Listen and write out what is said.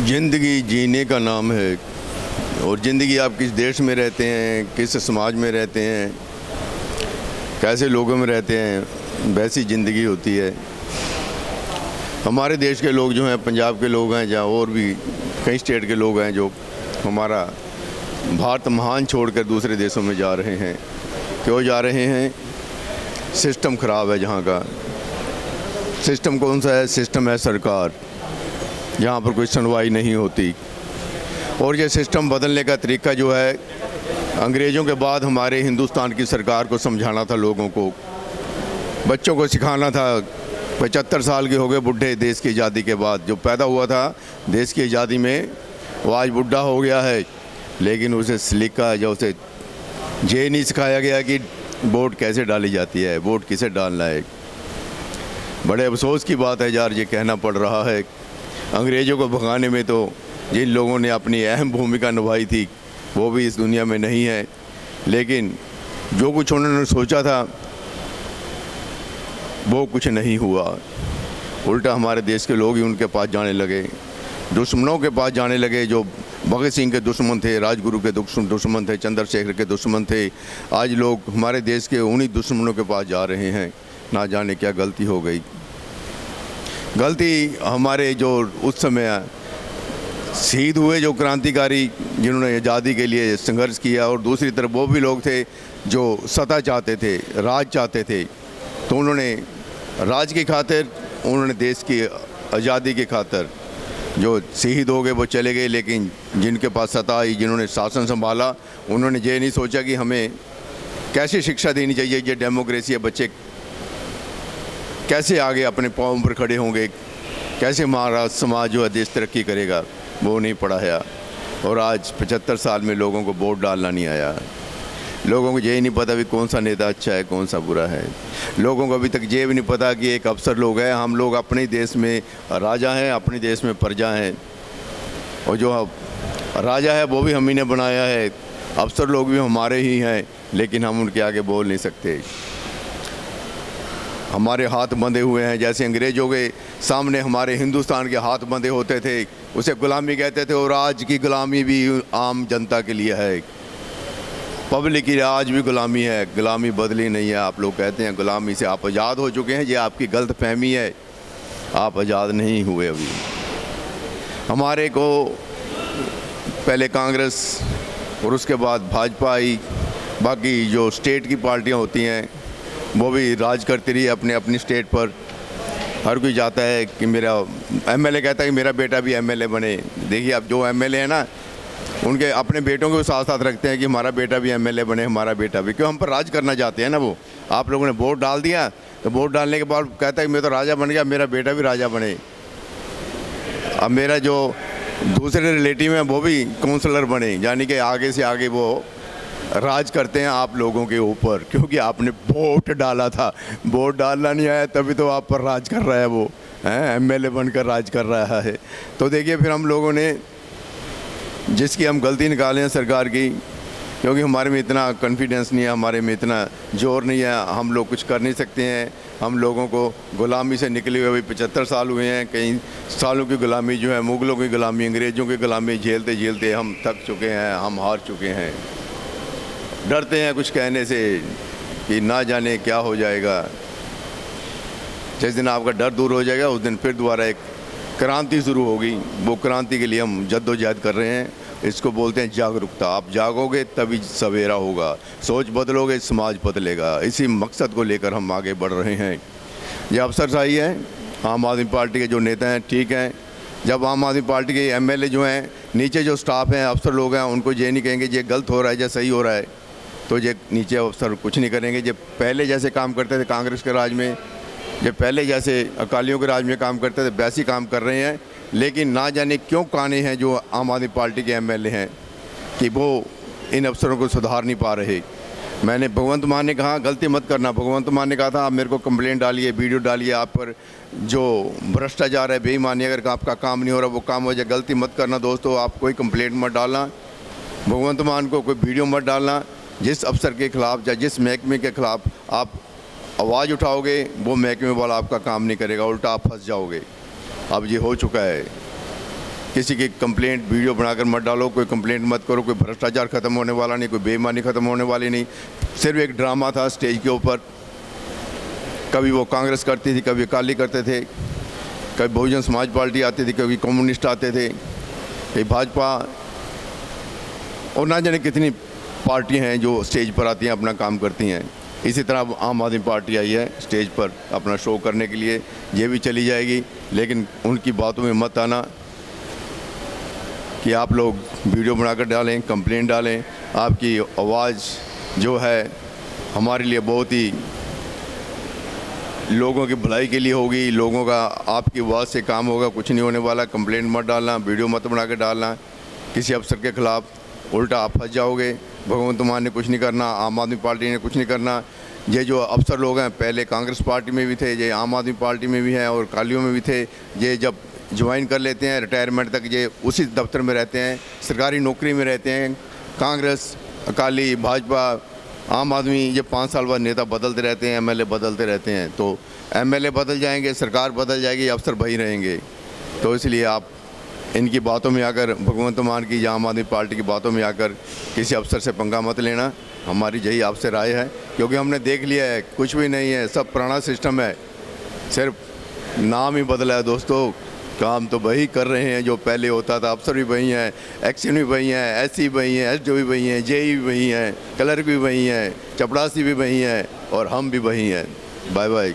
ज़िंदगी जीने का नाम है। और ज़िंदगी आप किस देश में रहते हैं, किस समाज में रहते हैं, कैसे लोगों में रहते हैं, वैसी ज़िंदगी होती है। हमारे देश के लोग जो हैं, पंजाब के लोग हैं, जहाँ और भी कई स्टेट के लोग हैं जो हमारा भारत महान छोड़कर दूसरे देशों में जा रहे हैं। क्यों जा रहे हैं? सिस्टम ख़राब है जहाँ का। सिस्टम कौन सा है? सिस्टम है सरकार, जहाँ पर कोई सुनवाई नहीं होती। और ये सिस्टम बदलने का तरीका जो है, अंग्रेज़ों के बाद हमारे हिंदुस्तान की सरकार को समझाना था, लोगों को, बच्चों को सिखाना था। 75 साल के हो गए बुढ़े देश की आज़ादी के बाद। जो पैदा हुआ था देश की आज़ादी में, वो आज बुढ़ा हो गया है, लेकिन उसे सलीका या उसे ये नहीं सिखाया गया कि वोट कैसे डाली जाती है, वोट किसे डालना है। बड़े अफसोस की बात है यार, ये कहना पड़ रहा है। अंग्रेज़ों को भगाने में तो जिन लोगों ने अपनी अहम भूमिका निभाई थी वो भी इस दुनिया में नहीं है। लेकिन जो कुछ उन्होंने सोचा था वो कुछ नहीं हुआ। उल्टा हमारे देश के लोग ही उनके पास जाने लगे, दुश्मनों के पास जाने लगे। जो भगत सिंह के दुश्मन थे, राजगुरु के दुश्मन थे, चंद्रशेखर के दुश्मन थे, आज लोग हमारे देश के उन्हीं दुश्मनों के पास जा रहे हैं। ना जाने क्या गलती हो गई। गलती हमारे जो उस समय शहीद हुए जो क्रांतिकारी, जिन्होंने आज़ादी के लिए संघर्ष किया, और दूसरी तरफ वो भी लोग थे जो सत्ता चाहते थे, राज चाहते थे। तो उन्होंने राज की खातिर, उन्होंने देश की आज़ादी की खातिर जो शहीद हो गए वो चले गए। लेकिन जिनके पास सत्ता आई, जिन्होंने शासन संभाला, उन्होंने ये नहीं सोचा कि हमें कैसे शिक्षा देनी चाहिए, ये डेमोक्रेसी है, बच्चे कैसे आगे अपने पाँव पर खड़े होंगे, कैसे हमारा समाज जो है देश तरक्की करेगा, वो नहीं पढ़ाया। और आज 75 साल में लोगों को वोट डालना नहीं आया। लोगों को ये नहीं पता भी कौन सा नेता अच्छा है, कौन सा बुरा है। लोगों को अभी तक ये भी नहीं पता कि एक अफसर लोग हैं, हम लोग अपने देश में राजा हैं, अपने देश में प्रजा हैं। और जो राजा है वो भी हम ही ने बनाया है, अफसर लोग भी हमारे ही हैं, लेकिन हम उनके आगे बोल नहीं सकते। हमारे हाथ बंधे हुए हैं। जैसे अंग्रेज़ों के सामने हमारे हिंदुस्तान के हाथ बंधे होते थे, उसे गुलामी कहते थे। और आज की गुलामी भी आम जनता के लिए है, पब्लिक की आज भी गुलामी है। गुलामी बदली नहीं है। आप लोग कहते हैं गुलामी से आप आज़ाद हो चुके हैं, ये आपकी गलत फहमी है। आप आज़ाद नहीं हुए अभी। हमारे को पहले कांग्रेस और उसके बाद भाजपा आई, बाकी जो स्टेट की पार्टियां होती हैं वो भी राज करती रही अपने अपनी स्टेट पर। हर कोई चाहता है कि मेरा एमएलए कहता है कि मेरा बेटा भी एमएलए बने। देखिए, अब जो एमएलए है ना, उनके अपने बेटों को साथ साथ रखते हैं कि हमारा बेटा भी एमएलए बने, हमारा बेटा भी। क्यों? हम पर राज करना चाहते हैं ना वो। आप लोगों ने वोट डाल दिया, तो वोट डालने के बाद कहता है कि मैं तो राजा बन गया, मेरा बेटा भी राजा बने। अब मेरा जो दूसरे रिलेटिव हैं वो भी काउंसलर बने, यानी कि आगे से आगे वो राज करते हैं आप लोगों के ऊपर, क्योंकि आपने वोट डाला था। वोट डालना नहीं आया तभी तो आप पर राज कर रहा है वो, एमएलए बनकर राज कर रहा है। तो देखिए, फिर हम लोगों ने जिसकी हम गलती निकाले हैं सरकार की, क्योंकि हमारे में इतना कॉन्फिडेंस नहीं है, हमारे में इतना जोर नहीं है, हम लोग कुछ कर नहीं सकते हैं। हम लोगों को गुलामी से निकले हुए अभी 75 साल हुए हैं। कई सालों की गुलामी जो है, मुग़लों की गुलामी, अंग्रेज़ों की गुलामी झेलते झेलते हम थक चुके हैं, हम हार चुके हैं। डरते हैं कुछ कहने से कि ना जाने क्या हो जाएगा। जिस दिन आपका डर दूर हो जाएगा, उस दिन फिर दोबारा एक क्रांति शुरू होगी। वो क्रांति के लिए हम जद्दोजहद कर रहे हैं। इसको बोलते हैं जागरूकता। आप जागोगे तभी सवेरा होगा, सोच बदलोगे समाज बदलेगा। इसी मकसद को लेकर हम आगे बढ़ रहे हैं। ये अफसरशाही है। आम आदमी पार्टी के जो नेता हैं ठीक हैं। जब आम आदमी पार्टी के एमएलए जो हैं, नीचे जो स्टाफ हैं, अफसर लोग हैं, उनको ये नहीं कहेंगे ये गलत हो रहा है या सही हो रहा है, तो ये नीचे अफसर कुछ नहीं करेंगे। जब पहले जैसे काम करते थे कांग्रेस के राज में, जब पहले जैसे अकालियों के राज में काम करते थे, वैसे ही काम कर रहे हैं। लेकिन ना जाने क्यों काने हैं जो आम आदमी पार्टी के एमएलए हैं कि वो इन अफसरों को सुधार नहीं पा रहे। मैंने भगवंत मान ने कहा गलती मत करना। भगवंत मान ने कहा था आप मेरे को कंप्लेंट डालिए, वीडियो डालिए, आप पर जो भ्रष्टाचार है, बेईमानी, अगर आपका काम नहीं हो रहा वो काम हो जाए। गलती मत करना दोस्तों, आप कोई कंप्लेंट मत डालना, भगवंत मान को कोई वीडियो मत डालना। जिस अफसर के ख़िलाफ़ या जिस महकमे के ख़िलाफ़ आप आवाज़ उठाओगे, वो महकमे वाला आपका काम नहीं करेगा, उल्टा आप फंस जाओगे। अब ये हो चुका है। किसी की कंप्लेंट वीडियो बनाकर मत डालो, कोई कंप्लेंट मत करो, कोई भ्रष्टाचार ख़त्म होने वाला नहीं, कोई बेईमानी ख़त्म होने वाली नहीं। सिर्फ एक ड्रामा था स्टेज के ऊपर। कभी वो कांग्रेस करती थी, कभी अकाली करते थे, कभी बहुजन समाज पार्टी आती थी, कभी कम्युनिस्ट आते थे, कभी भाजपा, और ना जाने कितनी पार्टियां हैं जो स्टेज पर आती हैं, अपना काम करती हैं। इसी तरह आम आदमी पार्टी आई है स्टेज पर अपना शो करने के लिए, ये भी चली जाएगी। लेकिन उनकी बातों में मत आना कि आप लोग वीडियो बनाकर डालें, कंप्लेंट डालें। आपकी आवाज़ जो है हमारे लिए बहुत ही लोगों की भलाई के लिए होगी, लोगों का आपकी आवाज़ से काम होगा, कुछ नहीं होने वाला। कंप्लेंट मत डालना, वीडियो मत बना के डालना किसी अफसर के ख़िलाफ़, उल्टा आप फंस जाओगे। भगवंत मान ने कुछ नहीं करना, आम आदमी पार्टी ने कुछ नहीं करना। ये जो अफसर लोग हैं पहले कांग्रेस पार्टी में भी थे, ये आम आदमी पार्टी में भी हैं और कालियों में भी थे। ये जब ज्वाइन कर लेते हैं रिटायरमेंट तक ये उसी दफ्तर में रहते हैं, सरकारी नौकरी में रहते हैं। कांग्रेस, अकाली, भाजपा, आम आदमी, ये 5 साल बाद नेता बदलते रहते हैं, एमएलए बदलते रहते हैं। तो एमएलए बदल जाएंगे, सरकार बदल जाएगी, अफसर वही रहेंगे। तो इसलिए आप इनकी बातों में आकर, भगवंत मान की या आम आदमी पार्टी की बातों में आकर किसी अफसर से पंगा मत लेना। हमारी यही आपसे राय है, क्योंकि हमने देख लिया है कुछ भी नहीं है, सब पुराना सिस्टम है, सिर्फ नाम ही बदला है दोस्तों। काम तो वही कर रहे हैं जो पहले होता था। अफसर भी वही हैं, एक्शन भी वही हैं, एससी भी वही हैं, एसडीओ भी वही हैं, जेई भी वही हैं, क्लर्क भी वही हैं, चपरासी भी वही हैं और हम भी वही हैं। Bye bye.